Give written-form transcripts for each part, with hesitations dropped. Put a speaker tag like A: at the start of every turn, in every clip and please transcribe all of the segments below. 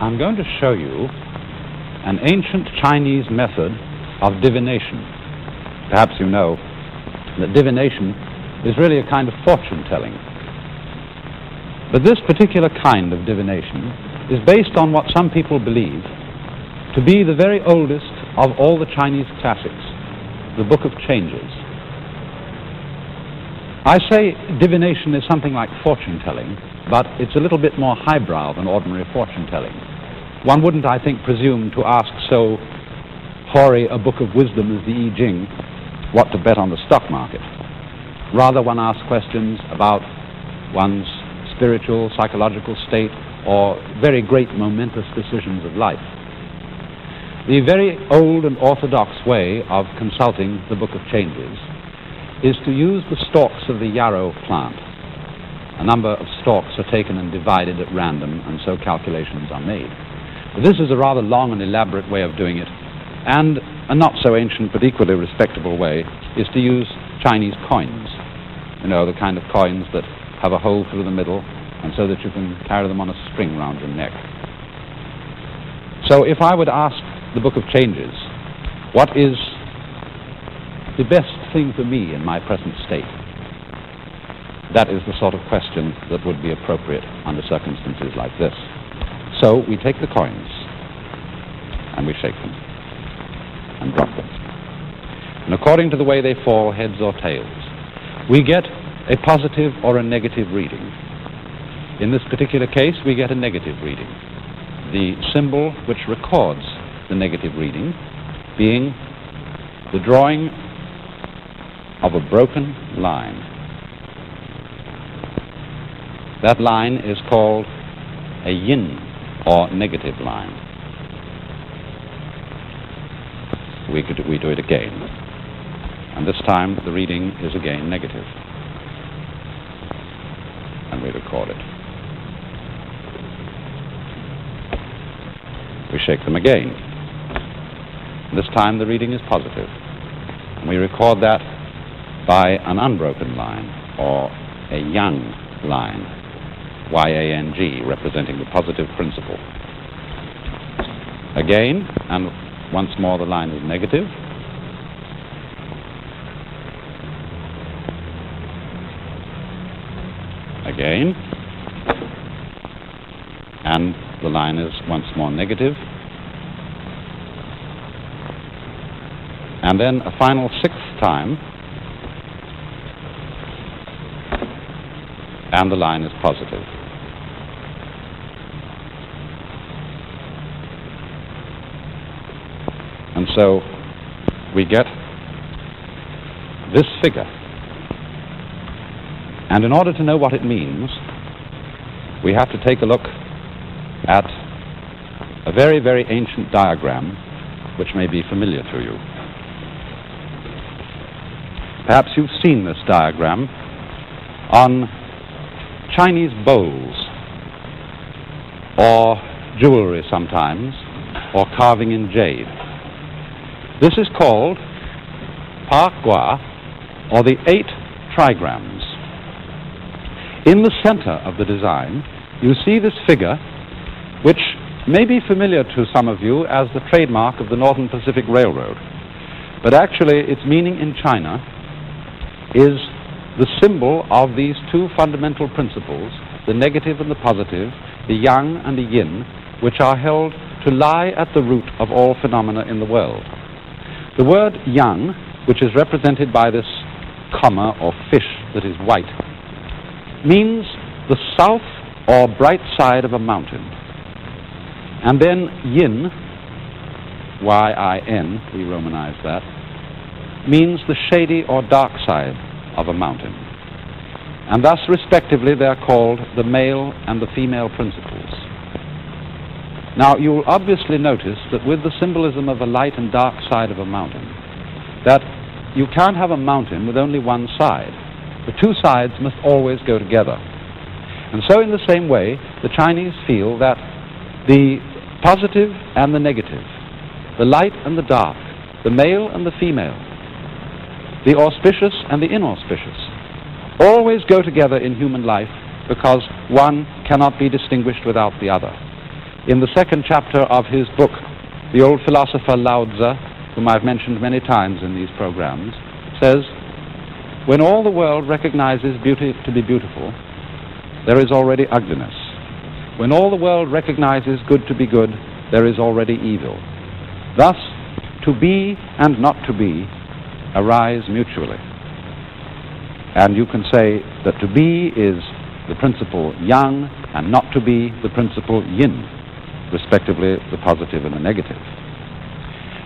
A: I'm going to show you an ancient Chinese method of divination. Perhaps you know that divination is really a kind of fortune-telling. But this particular kind of divination is based on what some people believe to be the very oldest of all the Chinese classics, the Book of Changes. I say divination is something like fortune-telling, but it's a little bit more highbrow than ordinary fortune-telling. One wouldn't, I think, presume to ask so hoary a book of wisdom as the I Ching what to bet on the stock market. Rather, one asks questions about one's spiritual, psychological state, or very great momentous decisions of life. The very old and orthodox way of consulting the Book of Changes is to use the stalks of the yarrow plant. A number of stalks are taken and divided at random, and so calculations are made. But this is a rather long and elaborate way of doing it, and a not so ancient but equally respectable way is to use Chinese coins. You know, the kind of coins that have a hole through the middle, and so that you can carry them on a string round your neck. So if I would ask the Book of Changes, what is the best thing for me in my present state? That is the sort of question that would be appropriate under circumstances like this. So we take the coins and we shake them and drop them. And according to the way they fall, heads or tails, we get a positive or a negative reading. In this particular case, we get a negative reading. The symbol which records the negative reading being the drawing of a broken line. That line is called a yin, or negative line. We do it again, and this time the reading is again negative, and we record it. We shake them again. This time the reading is positive, and we record that by an unbroken line, or a yang line, Y-A-N-G, representing the positive principle. Again, and once more the line is negative. Again, and the line is once more negative. And then a final sixth time, and the line is positive. And so we get this figure. And in order to know what it means, we have to take a look at a very, very ancient diagram which may be familiar to you. Perhaps you've seen this diagram on Chinese bowls, or jewelry sometimes, or carving in jade. This is called Pa Gua, or the 8 trigrams. In the center of the design, you see this figure, which may be familiar to some of you as the trademark of the Northern Pacific Railroad. But actually, its meaning in China is the symbol of these two fundamental principles, the negative and the positive, the yang and the yin, which are held to lie at the root of all phenomena in the world. The word yang, which is represented by this comma or fish that is white, means the south or bright side of a mountain. And then yin, Y-I-N, we romanize that, means the shady or dark side of a mountain. And thus, respectively, they're called the male and the female principles. Now, you'll obviously notice that with the symbolism of the light and dark side of a mountain, that you can't have a mountain with only one side. The two sides must always go together. And so in the same way, the Chinese feel that the positive and the negative, the light and the dark, the male and the female, the auspicious and the inauspicious, always go together in human life because one cannot be distinguished without the other. in the second chapter of his book, the old philosopher Lao Tzu, whom I've mentioned many times in these programs, says, when all the world recognizes beauty to be beautiful, there is already ugliness. When all the world recognizes good to be good, there is already evil. Thus, to be and not to be arise mutually. And you can say that to be is the principle yang and not to be the principle yin, respectively the positive and the negative.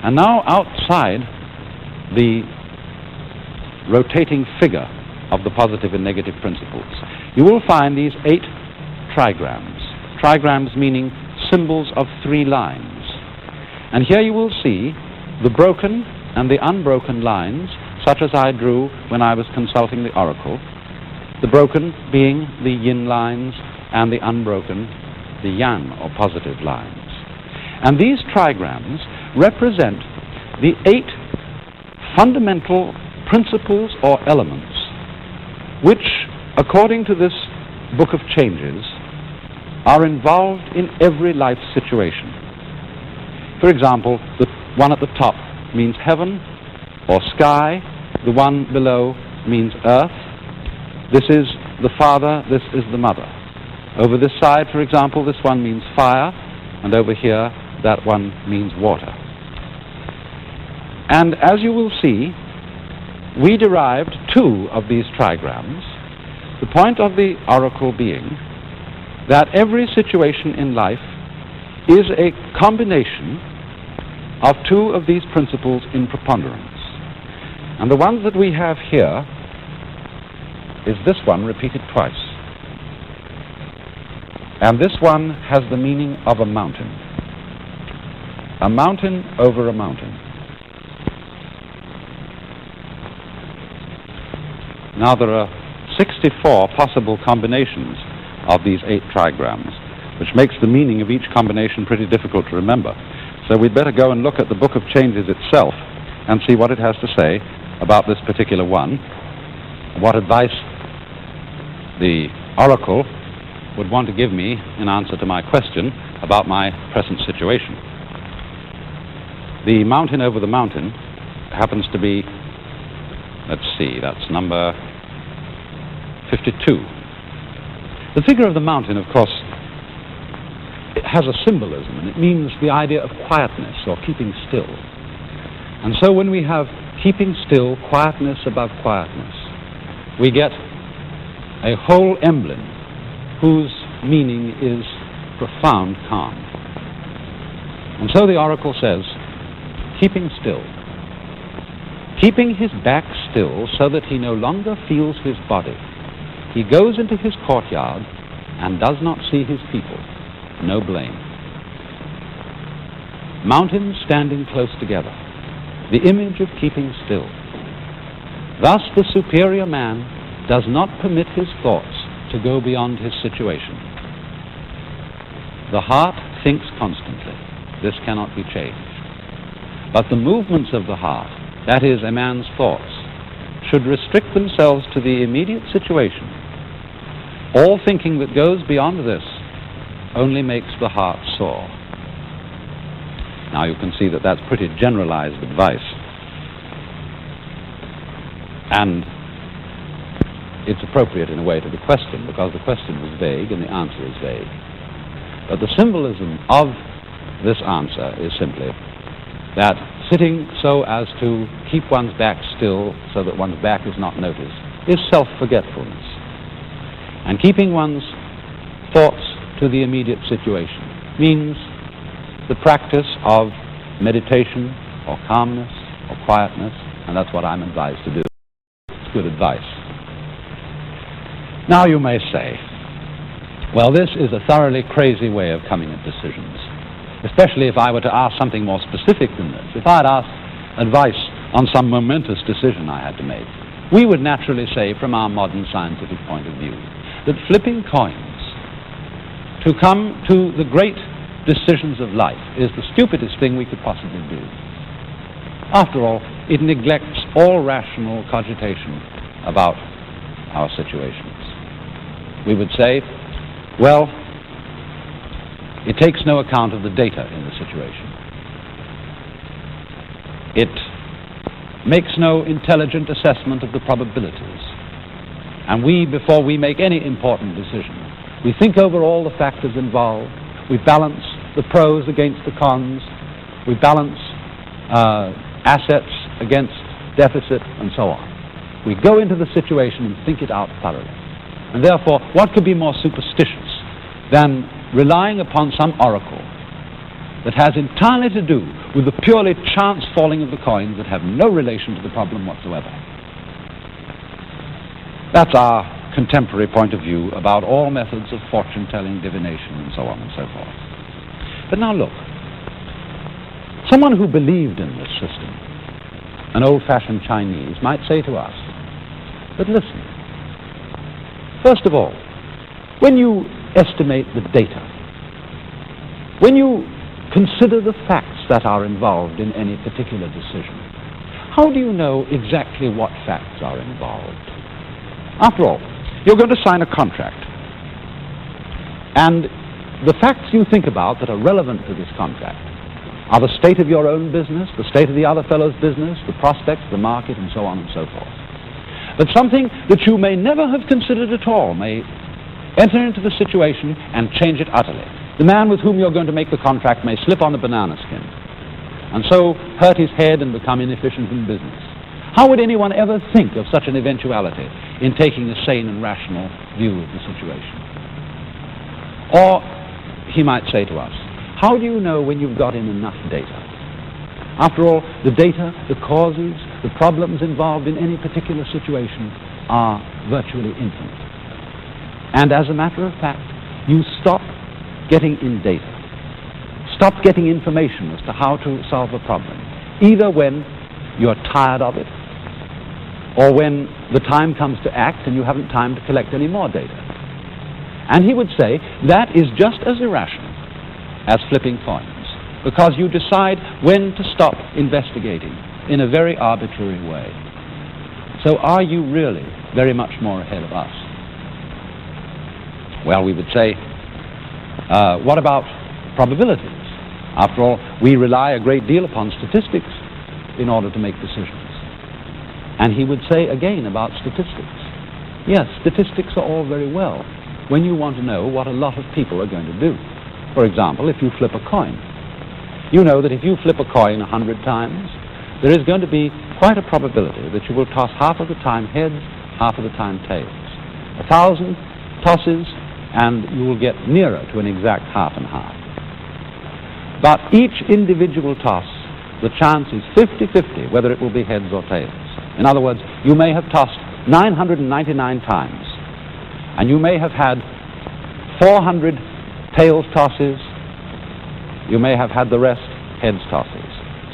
A: And now outside the rotating figure of the positive and negative principles, you will find these 8 trigrams. Trigrams meaning symbols of 3 lines. And here you will see the broken and the unbroken lines, such as I drew when I was consulting the oracle, the broken being the yin lines and the unbroken the yang or positive lines. And these trigrams represent the 8 fundamental principles or elements which, according to this Book of Changes, are involved in every life situation. For example, the one at the top means heaven or sky, the one below means earth. This is the father, this is the mother. Over this side, for example, this one means fire, and over here, that one means water. And as you will see, we derived 2 of these trigrams, the point of the oracle being that every situation in life is a combination of 2 of these principles in preponderance. And the ones that we have here is this one repeated twice. And this one has the meaning of a mountain. A mountain over a mountain. Now there are 64 possible combinations of these 8 trigrams, which makes the meaning of each combination pretty difficult to remember. So we'd better go and look at the Book of Changes itself and see what it has to say about this particular one, what advice the oracle would want to give me in answer to my question about my present situation. The mountain over the mountain happens to be, let's see, that's number 52. The figure of the mountain, of course, it has a symbolism, and it means the idea of quietness or keeping still. And so when we have keeping still, quietness above quietness, we get a whole emblem whose meaning is profound calm. And so the oracle says, keeping still. Keeping his back still so that he no longer feels his body. He goes into his courtyard and does not see his people. No blame. Mountains standing close together. The image of keeping still. Thus the superior man does not permit his thoughts to go beyond his situation. The heart thinks constantly. This cannot be changed. But the movements of the heart, that is, a man's thoughts, should restrict themselves to the immediate situation. All thinking that goes beyond this only makes the heart sore. Now you can see that that's pretty generalized advice. And it's appropriate in a way to the question, because the question was vague and the answer is vague. But the symbolism of this answer is simply that sitting so as to keep one's back still so that one's back is not noticed is self-forgetfulness. And keeping one's thoughts to the immediate situation means the practice of meditation or calmness or quietness, and that's what I'm advised to do. It's good advice. Now you may say, well, this is a thoroughly crazy way of coming at decisions, especially if I were to ask something more specific than this. If I had asked advice on some momentous decision I had to make, we would naturally say, from our modern scientific point of view, that flipping coins to come to the great decisions of life is the stupidest thing we could possibly do. After all, it neglects all rational cogitation about our situations. We would say, well, It takes no account of the data in the situation. It makes no intelligent assessment of the probabilities. And we, before we make any important decision, we think over all the factors involved. We balance the pros against the cons. We balance assets against deficit, and so on. We go into the situation and think it out thoroughly. And therefore, what could be more superstitious than relying upon some oracle that has entirely to do with the purely chance falling of the coins that have no relation to the problem whatsoever? That's our contemporary point of view about all methods of fortune-telling, divination, and so on and so forth. But now look, someone who believed in this system, an old-fashioned Chinese, might say to us, but listen, first of all, when you estimate the data, when you consider the facts that are involved in any particular decision, how do you know exactly what facts are involved? After all, you're going to sign a contract, and the facts you think about that are relevant to this contract are the state of your own business, the state of the other fellow's business, the prospects, the market, and so on and so forth. But something that you may never have considered at all may enter into the situation and change it utterly. The man with whom you're going to make the contract may slip on a banana skin and so hurt his head and become inefficient in business. How would anyone ever think of such an eventuality in taking a sane and rational view of the situation? Or he might say to us, how do you know when you've got in enough data? After all, the data, the causes, the problems involved in any particular situation are virtually infinite. And as a matter of fact, you stop getting in data, stop getting information as to how to solve a problem, either when you're tired of it or when the time comes to act and you haven't time to collect any more data. And he would say that is just as irrational as flipping coins, because you decide when to stop investigating in a very arbitrary way. So are you really very much more ahead of us? Well, we would say, what about probabilities? After all, we rely a great deal upon statistics in order to make decisions. And he would say again about statistics. Yes, statistics are all very well when you want to know what a lot of people are going to do. For example, if you flip a coin, you know that if you flip a coin 100 times, there is going to be quite a probability that you will toss half of the time heads, half of the time tails. 1,000 tosses, and you will get nearer to an exact half and half. But each individual toss, the chance is 50-50 whether it will be heads or tails. In other words, you may have tossed 999 times, and you may have had 400 tails tosses, you may have had the rest heads tosses.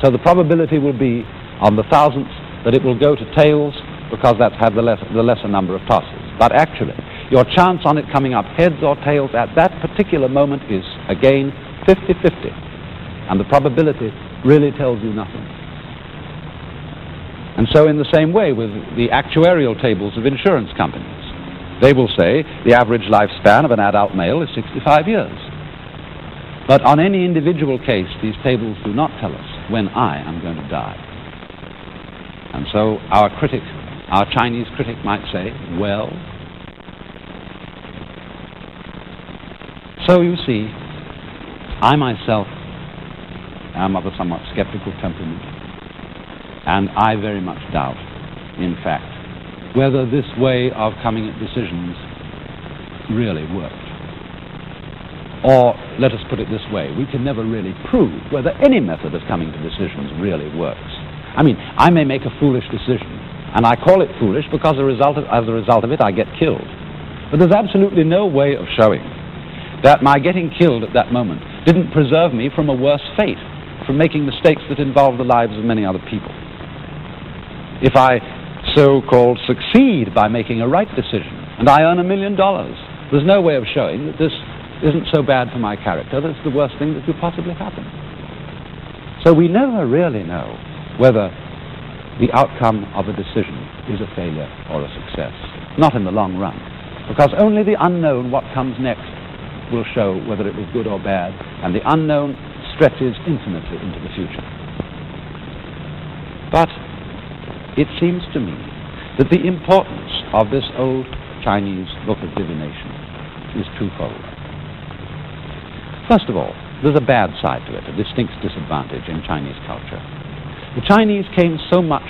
A: So the probability will be on the thousandth that it will go to tails because that's had the lesser number of tosses. But actually, your chance on it coming up heads or tails at that particular moment is, again, 50-50. And the probability really tells you nothing. And so in the same way with the actuarial tables of insurance companies. They will say the average lifespan of an adult male is 65 years. But on any individual case, these tables do not tell us when I am going to die. And so our critic, our Chinese critic might say, well, so you see, I myself am of a somewhat skeptical temperament, and I very much doubt, in fact, whether this way of coming at decisions really worked. Or, let us put it this way, we can never really prove whether any method of coming to decisions really works. I mean, I may make a foolish decision, and I call it foolish because as a result of it I get killed. But there's absolutely no way of showing that my getting killed at that moment didn't preserve me from a worse fate, from making mistakes that involve the lives of many other people. If I so-called succeed by making a right decision, and I earn $1 million, there's no way of showing that this isn't so bad for my character, that's the worst thing that could possibly happen. So we never really know whether the outcome of a decision is a failure or a success. Not in the long run, because only the unknown, what comes next, will show whether it was good or bad, and the unknown stretches infinitely into the future. But it seems to me that the importance of this old Chinese book of divination is twofold. First of all, there's a bad side to it, a distinct disadvantage in Chinese culture. The Chinese came so much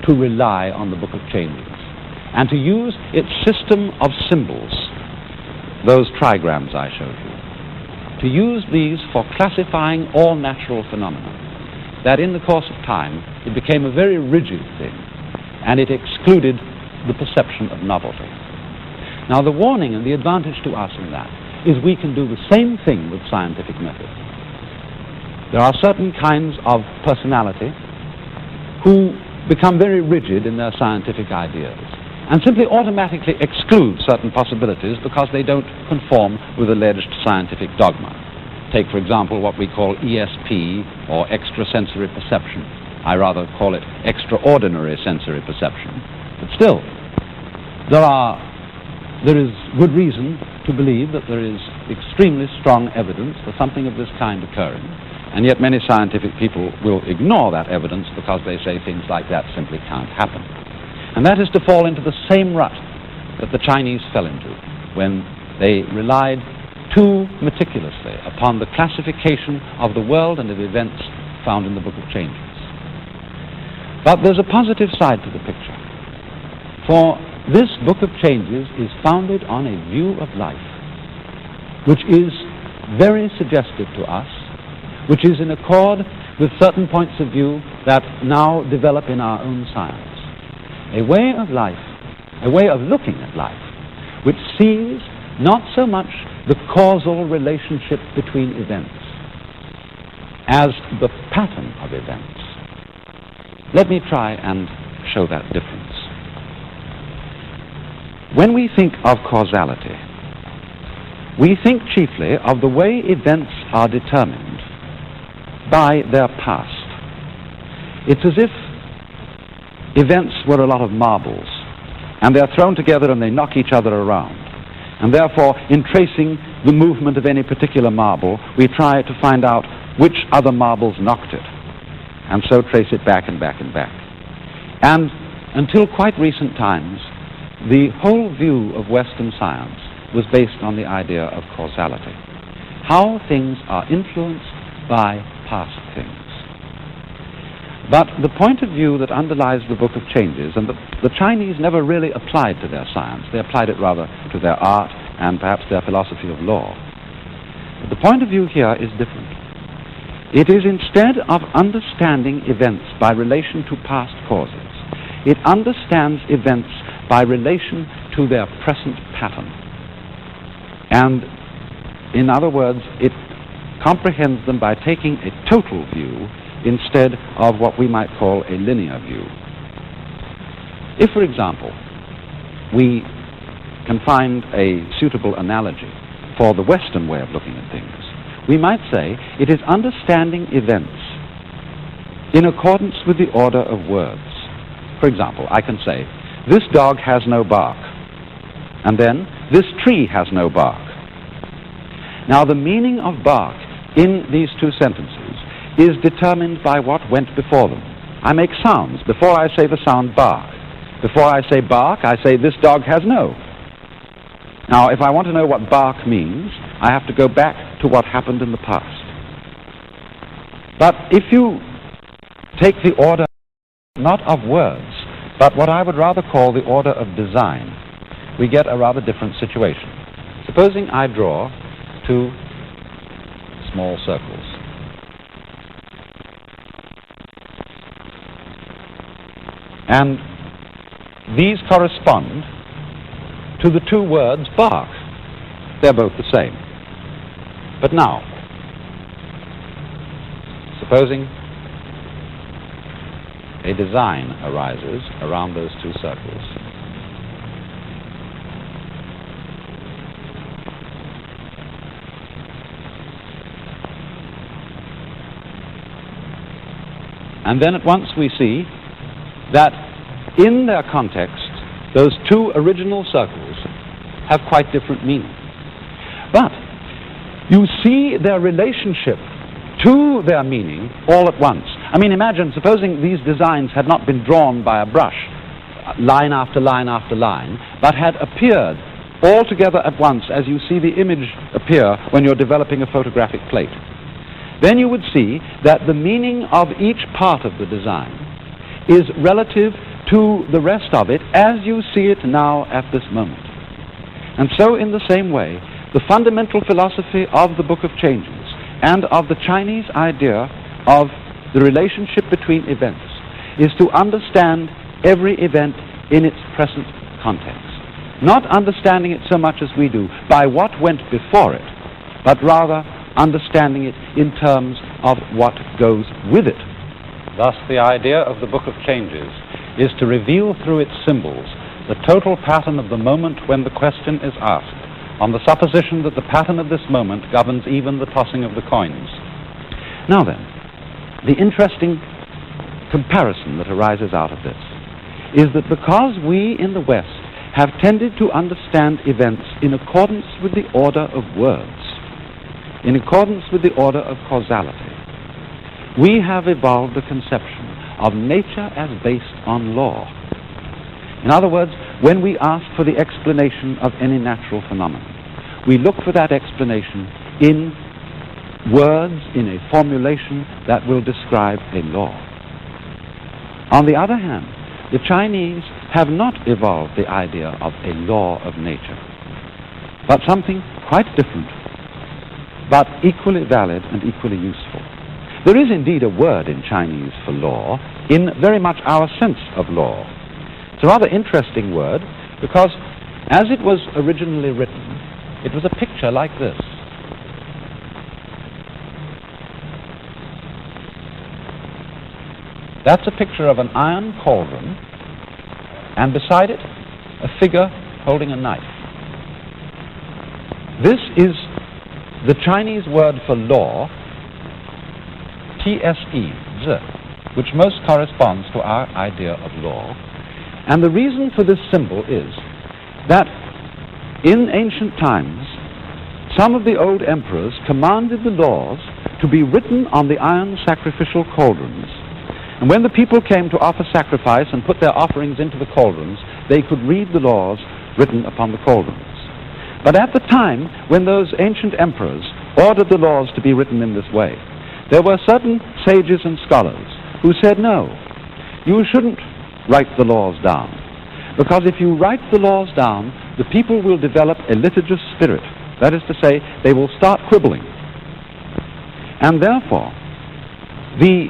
A: to rely on the Book of Changes and to use its system of symbols, those trigrams I showed you, to use these for classifying all natural phenomena, that in the course of time it became a very rigid thing and it excluded the perception of novelty. Now the warning and the advantage to us in that is we can do the same thing with scientific method. There are certain kinds of personality who become very rigid in their scientific ideas and simply automatically exclude certain possibilities because they don't conform with alleged scientific dogma. Take, for example, what we call ESP, or extrasensory perception. I rather call it extraordinary sensory perception. But still, there is good reason to believe that there is extremely strong evidence for something of this kind occurring, and yet many scientific people will ignore that evidence because they say things like that simply can't happen. And that is to fall into the same rut that the Chinese fell into when they relied too meticulously upon the classification of the world and of events found in the Book of Changes. But there's a positive side to the picture, for this Book of Changes is founded on a view of life which is very suggestive to us, which is in accord with certain points of view that now develop in our own science. A way of life, a way of looking at life, which sees not so much the causal relationship between events as the pattern of events. Let me try and show that difference. When we think of causality, we think chiefly of the way events are determined by their past. It's as if events were a lot of marbles, and they're thrown together and they knock each other around. And therefore, in tracing the movement of any particular marble, we try to find out which other marbles knocked it, and so trace it back and back and back. And until quite recent times, the whole view of Western science was based on the idea of causality, how things are influenced by past things. But the point of view that underlies the Book of Changes, and the Chinese never really applied to their science, they applied it rather to their art and perhaps their philosophy of law. But the point of view here is different. It is instead of understanding events by relation to past causes, it understands events by relation to their present pattern. And in other words, it comprehends them by taking a total view instead of what we might call a linear view. If, for example, we can find a suitable analogy for the Western way of looking at things, we might say it is understanding events in accordance with the order of words. For example, I can say, this dog has no bark, and then, this tree has no bark. Now, the meaning of bark in these two sentences is determined by what went before them. I make sounds before I say the sound bark. Before I say bark, I say this dog has no. Now, if I want to know what bark means, I have to go back to what happened in the past. But if you take the order not of words, but what I would rather call the order of design, we get a rather different situation. Supposing I draw two small circles. And these correspond to the two words bark. They're both the same. But now, supposing a design arises around those two circles. And then at once we see that in their context, those two original circles have quite different meaning. But You see their relationship to their meaning all at once. I mean, imagine, supposing these designs had not been drawn by a brush, line after line after line, but had appeared all together at once as you see the image appear when you're developing a photographic plate. Then you would see that the meaning of each part of the design is relative to the rest of it as you see it now at this moment. And so in the same way, the fundamental philosophy of the Book of Changes and of the Chinese idea of the relationship between events is to understand every event in its present context. Not understanding it so much as we do by what went before it, but rather understanding it in terms of what goes with it. Thus, the idea of the Book of Changes is to reveal through its symbols the total pattern of the moment when the question is asked, on the supposition that the pattern of this moment governs even the tossing of the coins. Now then, the interesting comparison that arises out of this is that because we in the West have tended to understand events in accordance with the order of words, in accordance with the order of causality, we have evolved a conception of nature as based on law. In other words, when we ask for the explanation of any natural phenomenon, we look for that explanation in words, in a formulation that will describe a law. On the other hand, the Chinese have not evolved the idea of a law of nature, but something quite different, but equally valid and equally useful. There is indeed a word in Chinese for law, in very much our sense of law. It's a rather interesting word, because as it was originally written, it was a picture like this. That's a picture of an iron cauldron, and beside it, a figure holding a knife. This is the Chinese word for law, T-S-E, zi, which most corresponds to our idea of law. And the reason for this symbol is that in ancient times, some of the old emperors commanded the laws to be written on the iron sacrificial cauldrons. And when the people came to offer sacrifice and put their offerings into the cauldrons, they could read the laws written upon the cauldrons. But at the time when those ancient emperors ordered the laws to be written in this way, there were certain sages and scholars who said, no, you shouldn't write the laws down, because if you write the laws down, the people will develop a litigious spirit. That is to say, they will start quibbling. And therefore, the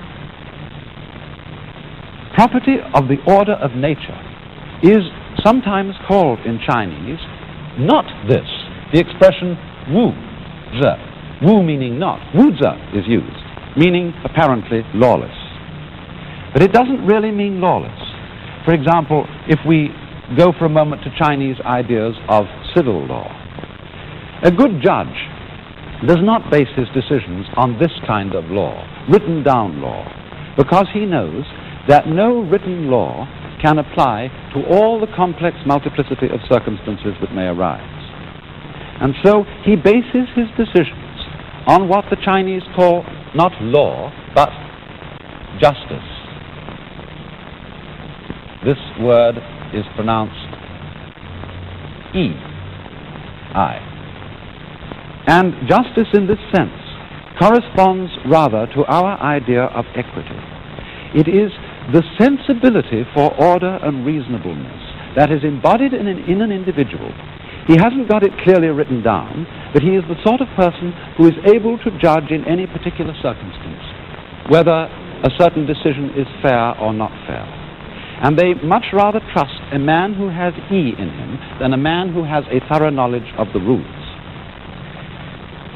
A: property of the order of nature is sometimes called in Chinese not this. The expression wu zi, wu meaning not, wu zi is used, meaning apparently lawless. But it doesn't really mean lawless. For example, if we go for a moment to Chinese ideas of civil law, a good judge does not base his decisions on this kind of law, written down law, because he knows that no written law can apply to all the complex multiplicity of circumstances that may arise. And so he bases his decisions on what the Chinese call not law, but justice. This word is pronounced E-I. And justice in this sense corresponds rather to our idea of equity. It is the sensibility for order and reasonableness that is embodied in an individual. He hasn't got it clearly written down, but he is the sort of person who is able to judge in any particular circumstance whether a certain decision is fair or not fair. And they much rather trust a man who has E in him than a man who has a thorough knowledge of the rules.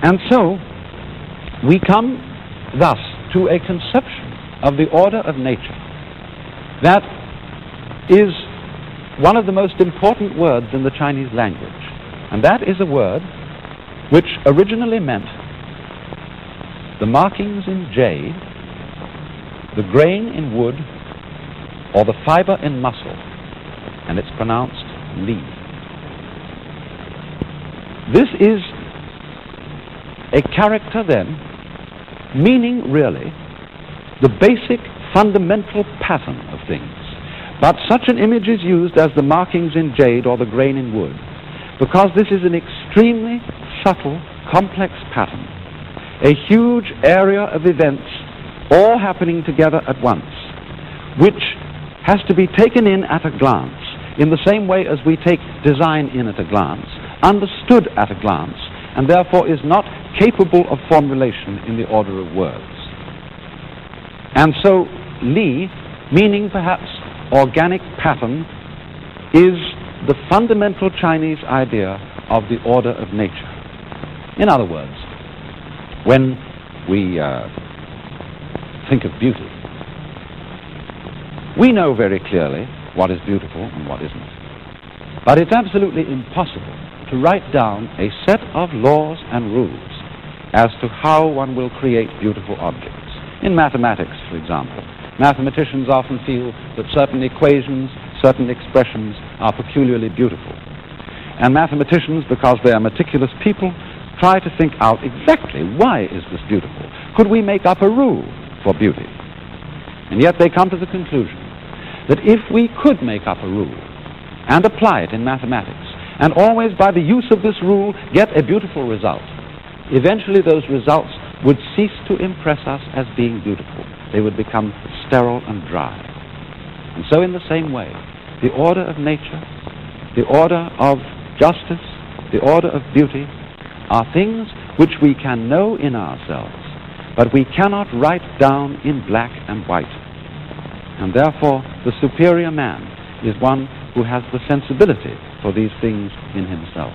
A: And so, we come thus to a conception of the order of nature that is one of the most important words in the Chinese language. And that is a word which originally meant the markings in jade, the grain in wood, or the fiber in muscle, and it's pronounced li. This is A character, then, meaning really the basic fundamental pattern of things. But such an image is used as the markings in jade or the grain in wood, because this is an extremely subtle, complex pattern, a huge area of events all happening together at once, which has to be taken in at a glance, in the same way as we take design in at a glance, understood at a glance, and therefore is not capable of formulation in the order of words. And so Li, meaning perhaps organic pattern, is the fundamental Chinese idea of the order of nature. In other words, when we think of beauty, we know very clearly what is beautiful and what isn't. But it's absolutely impossible to write down a set of laws and rules as to how one will create beautiful objects. In mathematics, for example, mathematicians often feel that certain equations, certain expressions are peculiarly beautiful. And mathematicians, because they are meticulous people, try to think out exactly why is this beautiful. Could we make up a rule for beauty? And yet they come to the conclusion that if we could make up a rule and apply it in mathematics, and always by the use of this rule get a beautiful result, eventually those results would cease to impress us as being beautiful. They would become sterile and dry. And so in the same way, the order of nature, the order of justice, the order of beauty are things which we can know in ourselves, but we cannot write down in black and white. And therefore, the superior man is one who has the sensibility for these things in himself.